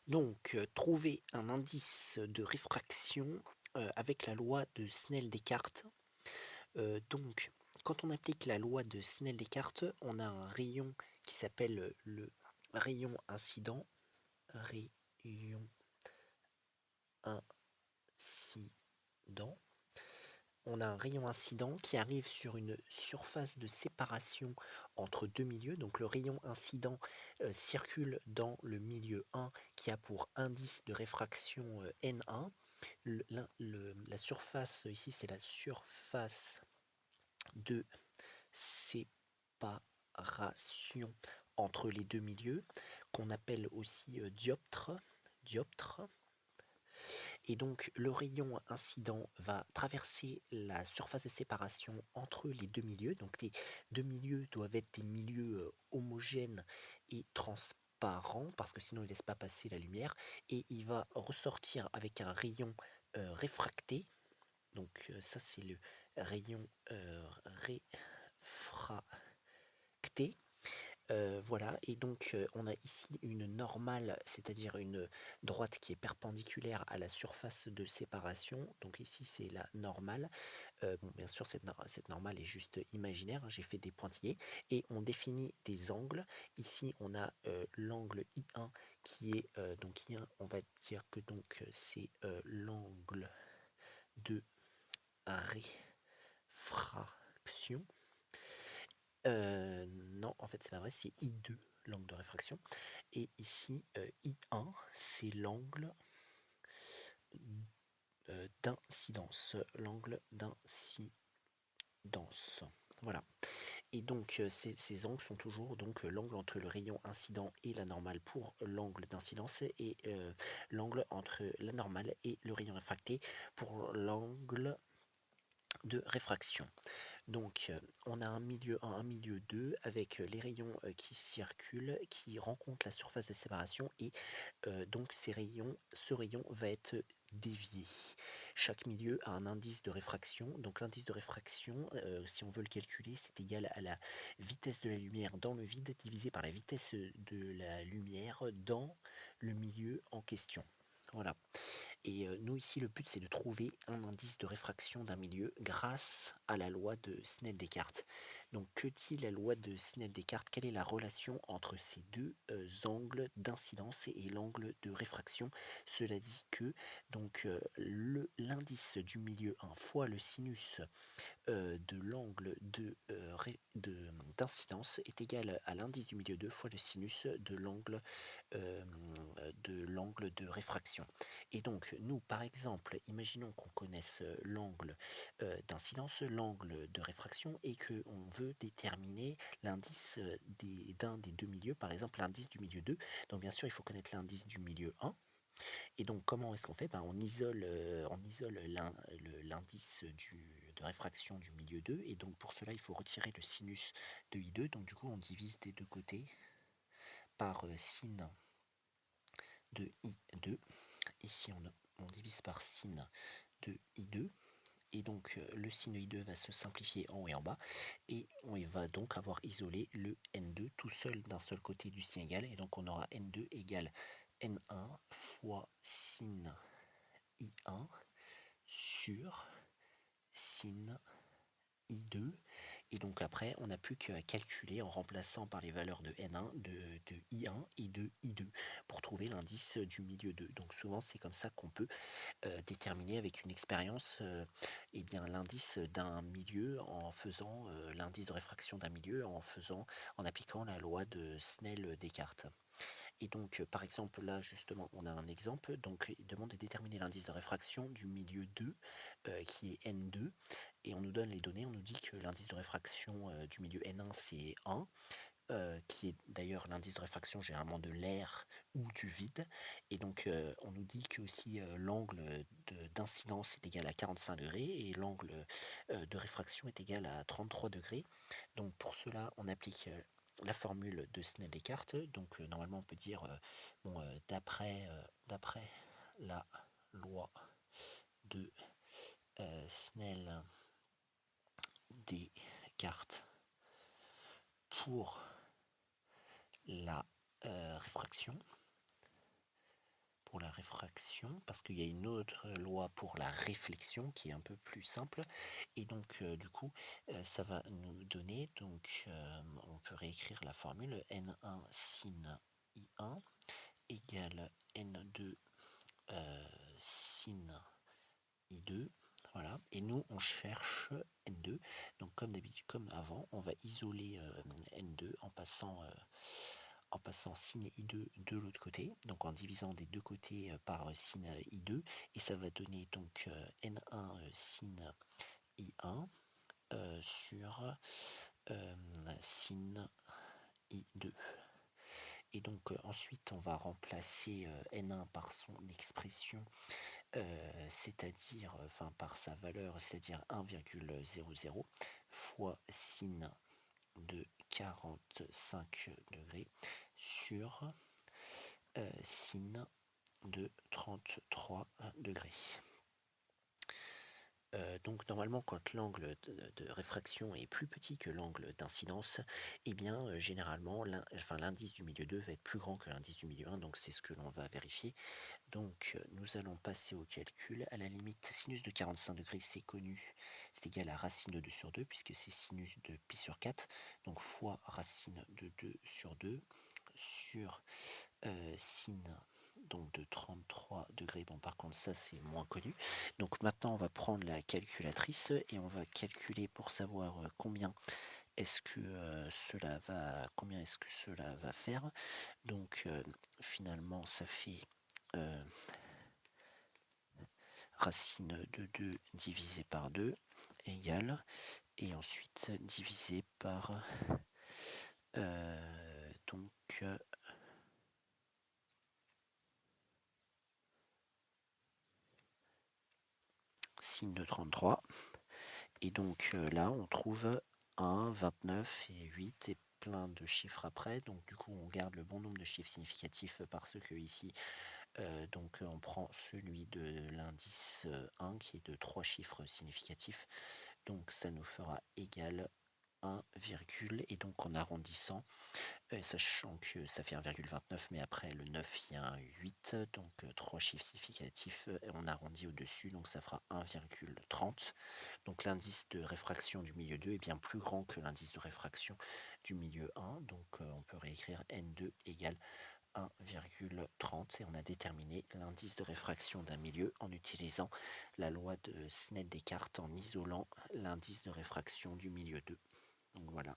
Donc, trouver un indice de réfraction, avec la loi de Snell-Descartes. Donc, quand on applique la loi de Snell-Descartes, on a un rayon qui s'appelle le rayon incident. Rayon incident. On a un rayon incident qui arrive sur une surface de séparation entre deux milieux. Donc le rayon incident circule dans le milieu 1 qui a pour indice de réfraction N1. La surface ici, c'est la surface de séparation entre les deux milieux, qu'on appelle aussi dioptre. Et donc le rayon incident va traverser la surface de séparation entre les deux milieux. Donc les deux milieux doivent être des milieux homogènes et transparents, parce que sinon il ne laisse pas passer la lumière. Et il va ressortir avec un rayon réfracté. Donc ça c'est le rayon réfracté. Voilà, et donc on a ici une normale, c'est-à-dire une droite qui est perpendiculaire à la surface de séparation. Donc ici c'est la normale. Bon, bien sûr cette normale est juste imaginaire, hein, j'ai fait des pointillés. Et on définit des angles. Ici on a l'angle I1 qui est donc I1, on va dire que donc c'est l'angle de réfraction. Non, en fait, c'est pas vrai, c'est I2, l'angle de réfraction. Et ici, I1, c'est l'angle d'incidence. L'angle d'incidence. Voilà. Et donc, ces angles sont toujours donc l'angle entre le rayon incident et la normale pour l'angle d'incidence, et l'angle entre la normale et le rayon réfracté pour l'angle de réfraction. Donc on a un milieu 1, un milieu 2 avec les rayons qui circulent, qui rencontrent la surface de séparation, et donc ce rayon va être dévié. Chaque milieu a un indice de réfraction. Donc l'indice de réfraction, si on veut le calculer, c'est égal à la vitesse de la lumière dans le vide divisé par la vitesse de la lumière dans le milieu en question. Voilà. Et nous ici, le but c'est de trouver un indice de réfraction d'un milieu grâce à la loi de Snell-Descartes. Donc que dit la loi de Snell-Descartes? Quelle est la relation entre ces deux angles d'incidence et l'angle de réfraction? Cela dit que donc l'indice du milieu 1 fois le sinus de l'angle d'incidence est égal à l'indice du milieu 2 fois le sinus euh, de l'angle de réfraction. Et donc, nous, par exemple, imaginons qu'on connaisse l'angle d'incidence, l'angle de réfraction, et qu'on veut déterminer l'indice d'un des deux milieux, par exemple l'indice du milieu 2. Donc, bien sûr, il faut connaître l'indice du milieu 1. Et donc, comment est-ce qu'on fait? On isole l'indice de réfraction du milieu 2. Et donc, pour cela, il faut retirer le sinus de I2. Donc, du coup, on divise des deux côtés par sin de I2. Ici, on divise par sin de I2. Et donc, le sin de I2 va se simplifier en haut et en bas. Et on va donc avoir isolé le N2 tout seul d'un seul côté du signe égal. Et donc, on aura N2 égale N1 fois sin I1 sur sin I2. Et donc après, on n'a plus qu'à calculer en remplaçant par les valeurs de N1, de I1 et de I2 pour trouver l'indice du milieu 2. Donc souvent, c'est comme ça qu'on peut déterminer avec une expérience eh bien, l'indice d'un milieu en faisant l'indice de réfraction d'un milieu en appliquant la loi de Snell-Descartes. Et donc, par exemple, là, justement, on a un exemple. Donc, il demande de déterminer l'indice de réfraction du milieu 2, qui est N2. Et on nous donne les données. On nous dit que l'indice de réfraction du milieu N1, c'est 1, qui est d'ailleurs l'indice de réfraction généralement de l'air ou du vide. Et donc, on nous dit que aussi l'angle d'incidence est égal à 45 degrés et l'angle de réfraction est égal à 33 degrés. Donc, pour cela, on applique la formule de Snell-Descartes. Donc normalement on peut dire bon, d'après la loi de Snell-Descartes pour la réfraction, réfraction parce qu'il y a une autre loi pour la réflexion qui est un peu plus simple et donc du coup, ça va nous donner donc, on peut réécrire la formule n1 sin i1 égale n2, sin i2, voilà et nous on cherche n2 donc comme d'habitude, comme avant, on va isoler, n2 en passant sin i2 de l'autre côté, donc en divisant des deux côtés par sin i2, et ça va donner donc n1 sin i1 sur sin i2. Et donc ensuite on va remplacer n1 par son expression, c'est-à-dire, enfin par sa valeur, c'est-à-dire 1,00 fois sin de 45 degrés sur sin de 33 degrés. Donc normalement quand l'angle de réfraction est plus petit que l'angle d'incidence, eh bien généralement l'indice du milieu 2 va être plus grand que l'indice du milieu 1, donc c'est ce que l'on va vérifier. Donc nous allons passer au calcul. À la limite, sinus de 45 degrés c'est connu, c'est égal à racine de 2 sur 2 puisque c'est sinus de pi sur 4, donc fois racine de 2 sur 2 sur sin donc de 33 degrés. Bon par contre ça c'est moins connu. Donc maintenant on va prendre la calculatrice et on va calculer pour savoir combien est-ce que combien est-ce que cela va faire. Donc finalement ça fait racine de 2 divisé par 2 égale, et ensuite divisé par donc sin de 33. Et donc là, on trouve 1, 29 et 8 et plein de chiffres après. Donc du coup, on garde le bon nombre de chiffres significatifs parce que ici, donc on prend celui de l'indice 1 qui est de 3 chiffres significatifs. Donc ça nous fera égal 1, et donc en arrondissant, sachant que ça fait 1,29 mais après le 9 il y a un 8, donc 3 chiffres significatifs, on arrondit au-dessus, donc ça fera 1,30. Donc l'indice de réfraction du milieu 2 est bien plus grand que l'indice de réfraction du milieu 1, donc on peut réécrire n2 égale 1,30 et on a déterminé l'indice de réfraction d'un milieu en utilisant la loi de Snell-Descartes en isolant l'indice de réfraction du milieu 2. Donc voilà.